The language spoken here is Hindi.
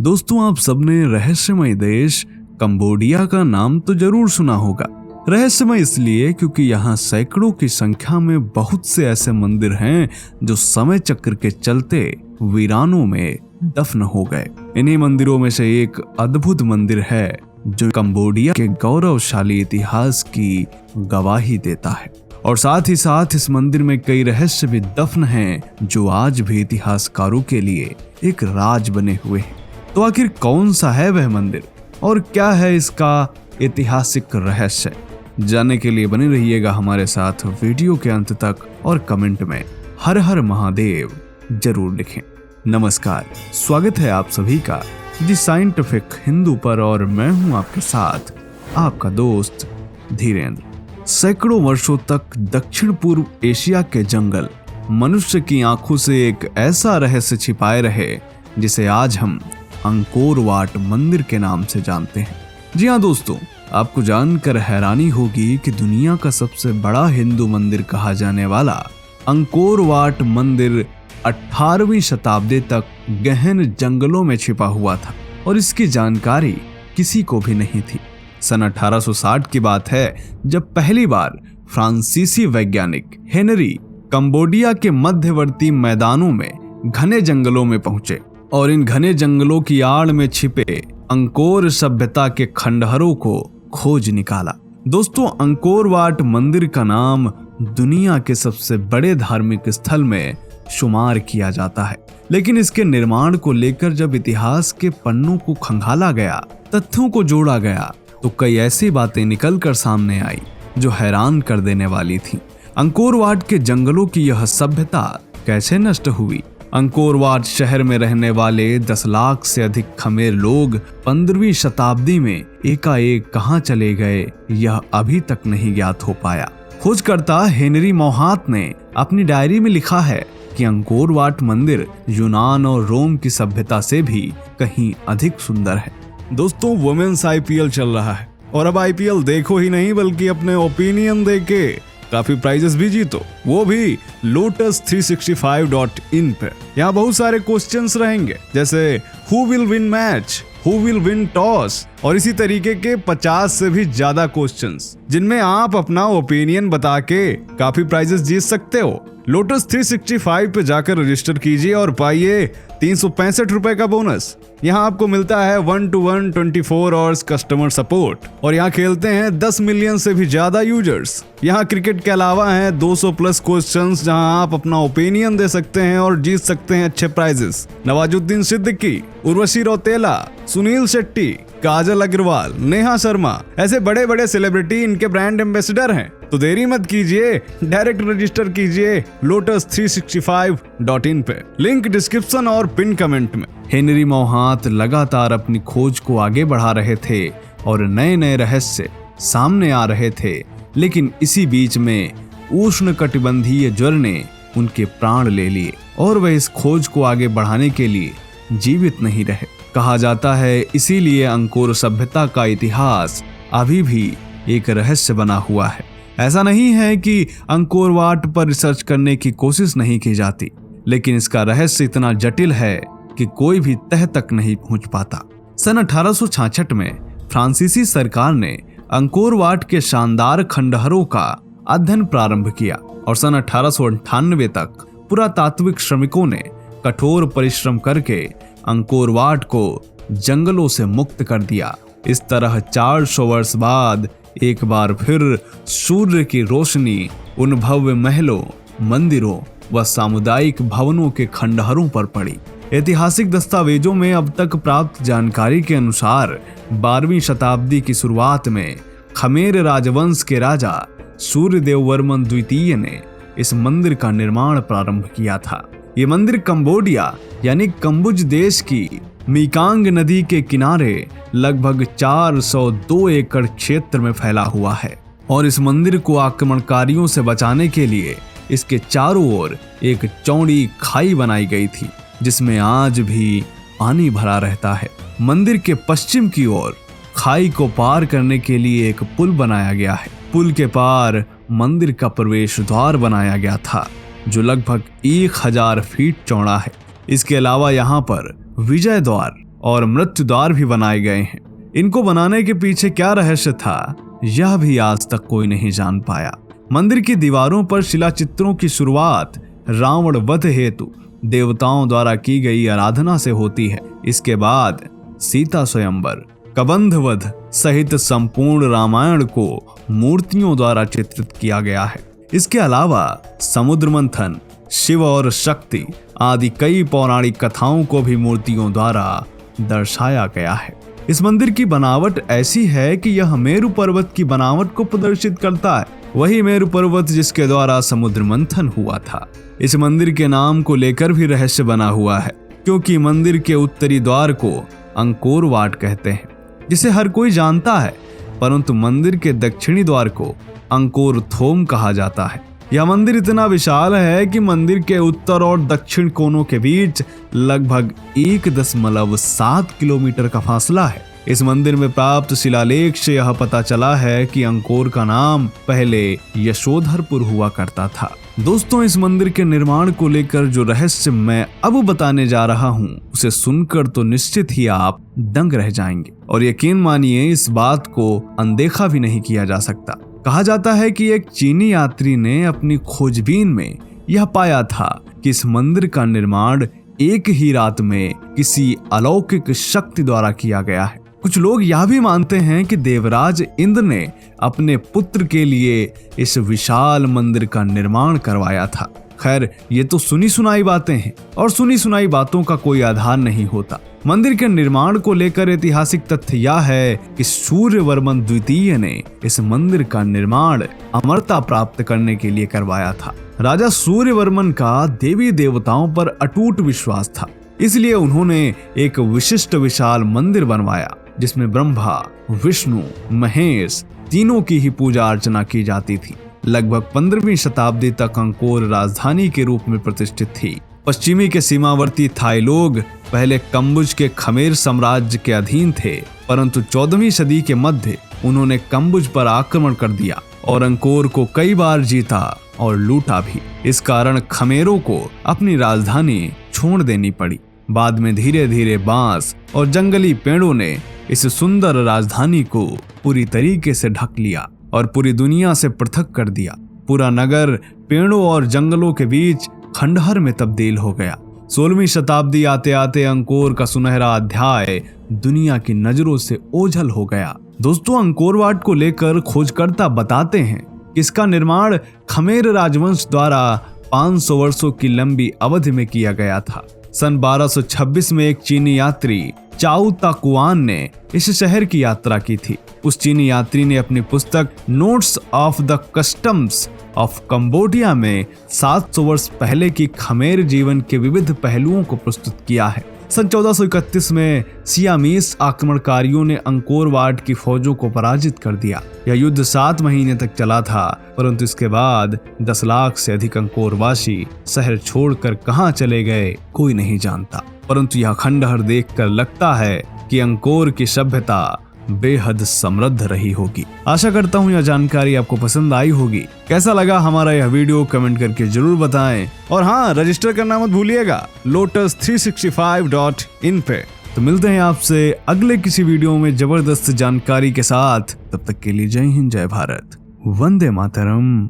दोस्तों, आप सबने रहस्यमय देश कंबोडिया का नाम तो जरूर सुना होगा। रहस्यमय इसलिए क्योंकि यहाँ सैकड़ों की संख्या में बहुत से ऐसे मंदिर हैं जो समय चक्र के चलते वीरानों में दफन हो गए। इन्हीं मंदिरों में से एक अद्भुत मंदिर है जो कंबोडिया के गौरवशाली इतिहास की गवाही देता है, और साथ ही साथ इस मंदिर में कई रहस्य भी दफन हैं जो आज भी इतिहासकारों के लिए एक राज बने हुए हैं। तो आखिर कौन सा है वह मंदिर और क्या है इसका ऐतिहासिक रहस्य, जानने के लिए बने रहिएगा हमारे साथ वीडियो के अंत तक, और कमेंट में हर हर महादेव जरूर लिखें। नमस्कार, स्वागत है आप सभी का दी साइंटिफिक हिंदू पर, और मैं हूं आपके साथ आपका दोस्त धीरेन्द्र। सैकड़ों वर्षों तक दक्षिण पूर्व एशिया के जंगल मनुष्य की आंखों से एक ऐसा रहस्य छिपाए रहे जिसे आज हम अंकोर वाट मंदिर के नाम से जानते हैं। जी हाँ दोस्तों, आपको जानकर हैरानी होगी कि दुनिया का सबसे बड़ा हिंदू मंदिर कहा जाने वाला अंकोर वाट मंदिर 18वीं शताब्दी तक गहन जंगलों में छिपा हुआ था और इसकी जानकारी किसी को भी नहीं थी। सन 1860 की बात है जब पहली बार फ्रांसीसी वैज्ञानिक हेनरी कंबोडिया के मध्यवर्ती मैदानों में घने जंगलों में पहुंचे और इन घने जंगलों की आड़ में छिपे अंकोर सभ्यता के खंडहरों को खोज निकाला। दोस्तों, अंकोर वाट मंदिर का नाम दुनिया के सबसे बड़े धार्मिक स्थल में शुमार किया जाता है, लेकिन इसके निर्माण को लेकर जब इतिहास के पन्नों को खंगाला गया, तथ्यों को जोड़ा गया, तो कई ऐसी बातें निकलकर सामने आई जो हैरान कर देने वाली थी। अंकोर वाट के जंगलों की यह सभ्यता कैसे नष्ट हुई? अंकोर वाट शहर में रहने वाले 10 लाख से अधिक खमेर लोग 15वीं शताब्दी में एकाएक कहां चले गए, यह अभी तक नहीं ज्ञात हो पाया। खोजकर्ता हेनरी मौहात ने अपनी डायरी में लिखा है कि अंकोर वाट मंदिर यूनान और रोम की सभ्यता से भी कहीं अधिक सुंदर है। दोस्तों, वुमेन्स IPL चल रहा है और अब IPL देखो ही नहीं बल्कि अपने ओपिनियन देके काफी प्राइजेस भी जीतो, वो भी lotus365.in पे। यहाँ बहुत सारे क्वेश्चंस रहेंगे जैसे who will win match, who will win toss, और इसी तरीके के 50 से भी ज्यादा क्वेश्चंस जिनमें आप अपना ओपिनियन बता के काफी प्राइजेस जीत सकते हो। Lotus365 पे जाकर रजिस्टर कीजिए और पाइए 365 रुपए का बोनस। यहाँ आपको मिलता है 1-to-1 24 आवर्स कस्टमर सपोर्ट, और यहाँ खेलते हैं 10 मिलियन से भी ज्यादा यूजर्स। यहाँ क्रिकेट के अलावा हैं 200 प्लस क्वेश्चंस जहाँ आप अपना ओपिनियन दे सकते हैं और जीत सकते हैं अच्छे प्राइजेस। नवाजुद्दीन सिद्दीकी, उर्वशी रौतेला, सुनील शेट्टी, काजल अग्रवाल, नेहा शर्मा, ऐसे बड़े बड़े सेलिब्रिटी इनके ब्रांड एम्बेसडर हैं। तो देरी मत कीजिए, डायरेक्ट रजिस्टर कीजिए lotus365.in पे, लिंक डिस्क्रिप्शन और पिन कमेंट में। हेनरी मौहात लगातार अपनी खोज को आगे बढ़ा रहे थे और नए नए रहस्य सामने आ रहे थे, लेकिन इसी बीच में उष्णकटिबंधीय ज्वर ने उनके प्राण ले लिए और वह इस खोज को आगे बढ़ाने के लिए जीवित नहीं रहे। कहा जाता है इसीलिए अंकोर सभ्यता का इतिहास अभी भी एक रहस्य बना हुआ है। ऐसा नहीं है कि अंकोर वाट पर रिसर्च करने की कोशिश नहीं की जाती, लेकिन इसका रहस्य इतना जटिल है कि कोई भी तह तक नहीं पहुंच पाता। सन 1866 में फ्रांसीसी सरकार ने अंकोर वाट के शानदार खंडहरों का अध्ययन प्रारंभ किया और सन 1898 तक पुरातात्विक श्रमिकों ने कठोर परिश्रम करके अंकोर वाट को जंगलों से मुक्त कर दिया। इस तरह 400 वर्ष बाद एक बार फिर सूर्य की रोशनी उन भव्य महलों, मंदिरों व सामुदायिक भवनों के खंडहरों पर पड़ी। ऐतिहासिक दस्तावेजों में अब तक प्राप्त जानकारी के अनुसार 12वीं शताब्दी की शुरुआत में खमेर राजवंश के राजा सूर्यदेव वर्मन द्वितीय ने इस मंदिर का निर्माण प्रारंभ किया था। ये मंदिर कंबोडिया यानी कंबुज देश की मीकांग नदी के किनारे लगभग 402 एकड़ क्षेत्र में फैला हुआ है, और इस मंदिर को आक्रमणकारियों से बचाने के लिए इसके चारों ओर एक चौड़ी खाई बनाई गई थी जिसमें आज भी पानी भरा रहता है। मंदिर के पश्चिम की ओर खाई को पार करने के लिए एक पुल बनाया गया है। पुल के पार मंदिर का प्रवेश द्वार बनाया गया था जो लगभग 1000 फीट चौड़ा है। इसके अलावा यहाँ पर विजय द्वार और मृत्यु द्वार भी बनाए गए हैं। इनको बनाने के पीछे क्या रहस्य था, यह भी आज तक कोई नहीं जान पाया। मंदिर की दीवारों पर शिलाचित्रों की शुरुआत रावण वध हेतु देवताओं द्वारा की गई आराधना से होती है। इसके बाद सीता स्वयंवर, कबंध वध सहित संपूर्ण रामायण को मूर्तियों द्वारा चित्रित किया गया है। इसके अलावा समुद्र मंथन, शिव और शक्ति आदि कई पौराणिक कथाओं को भी मूर्तियों द्वारा दर्शाया गया है। इस मंदिर की बनावट ऐसी है कि यह मेरु पर्वत की बनावट को प्रदर्शित करता है, वही मेरु पर्वत जिसके द्वारा समुद्र मंथन हुआ था। इस मंदिर के नाम को लेकर भी रहस्य बना हुआ है, क्योंकि मंदिर के उत्तरी द्वार को अंकोर वाट कहते हैं, जिसे हर कोई जानता है, परंतु मंदिर के दक्षिणी द्वार को अंकोर थोम कहा जाता है। यह मंदिर इतना विशाल है कि मंदिर के उत्तर और दक्षिण कोनों के बीच लगभग 1.7 किलोमीटर का फासला है। इस मंदिर में प्राप्त शिलालेख से यह पता चला है कि अंकोर का नाम पहले यशोधरपुर हुआ करता था। दोस्तों, इस मंदिर के निर्माण को लेकर जो रहस्य मैं अब बताने जा रहा हूँ, उसे सुनकर तो निश्चित ही आप दंग रह जाएंगे और यकीन मानिए इस बात को अनदेखा भी नहीं किया जा सकता। कहा जाता है कि एक चीनी यात्री ने अपनी खोजबीन में यह पाया था कि इस मंदिर का निर्माण एक ही रात में किसी अलौकिक शक्ति द्वारा किया गया है। कुछ लोग यह भी मानते हैं कि देवराज इंद्र ने अपने पुत्र के लिए इस विशाल मंदिर का निर्माण करवाया था। खैर, ये तो सुनी सुनाई बातें हैं और सुनी सुनाई बातों का कोई आधार नहीं होता। मंदिर के निर्माण को लेकर ऐतिहासिक तथ्य यह है कि सूर्यवर्मन द्वितीय ने इस मंदिर का निर्माण अमरता प्राप्त करने के लिए करवाया था। राजा सूर्यवर्मन का देवी देवताओं पर अटूट विश्वास था, इसलिए उन्होंने एक विशिष्ट विशाल मंदिर बनवाया जिसमें ब्रह्मा, विष्णु, महेश तीनों की ही पूजा अर्चना की जाती थी। लगभग 15वीं शताब्दी तक अंकोर राजधानी के रूप में प्रतिष्ठित थी। पश्चिमी के सीमावर्ती थाई लोग पहले कंबुज के खमेर साम्राज्य के अधीन थे, परंतु 14वीं सदी के मध्य उन्होंने कंबुज पर आक्रमण कर दिया और अंकोर को कई बार जीता और लूटा भी। इस कारण खमेरों को अपनी राजधानी छोड़ देनी पड़ी। बाद में धीरे धीरे बांस और जंगली पेड़ों ने इस सुंदर राजधानी को पूरी तरीके से ढक लिया और पूरी दुनिया से पृथक कर दिया। पूरा नगर पेड़ों और जंगलों के बीच खंडहर में तब्दील हो गया। 16वीं शताब्दी आते आते अंकोर का सुनहरा अध्याय दुनिया की नजरों से ओझल हो गया। दोस्तों, अंकोर वाट को लेकर खोजकर्ता बताते हैं कि इसका निर्माण खमेर राजवंश द्वारा 500 वर्षों की लंबी अवधि में किया गया था। सन 1226 में एक चीनी यात्री चाउ ताकुआन ने इस शहर की यात्रा की थी। उस चीनी यात्री ने अपनी पुस्तक notes of the customs of Cambodia में 700 वर्ष पहले की खमेर जीवन के विविध पहलुओं को प्रस्तुत किया है। सन 1431 में सियामीस आक्रमणकारियों ने अंकोर वाट की फौजों को पराजित कर दिया। यह युद्ध 7 महीने तक चला था, परंतु इसके बाद 10 लाख से अधिक अंकोरवासी शहर छोड़कर कहां चले गए कोई नहीं जानता। परंतु यह खंडहर देखकर लगता है कि अंकोर की सभ्यता बेहद समृद्ध रही होगी। आशा करता हूँ यह जानकारी आपको पसंद आई होगी। कैसा लगा हमारा यह वीडियो कमेंट करके जरूर बताएं और हाँ, रजिस्टर करना मत भूलिएगा lotus365.in पे। तो मिलते हैं आपसे अगले किसी वीडियो में जबरदस्त जानकारी के साथ। तब तक के लिए जय हिंद, जय भारत, वंदे मातरम।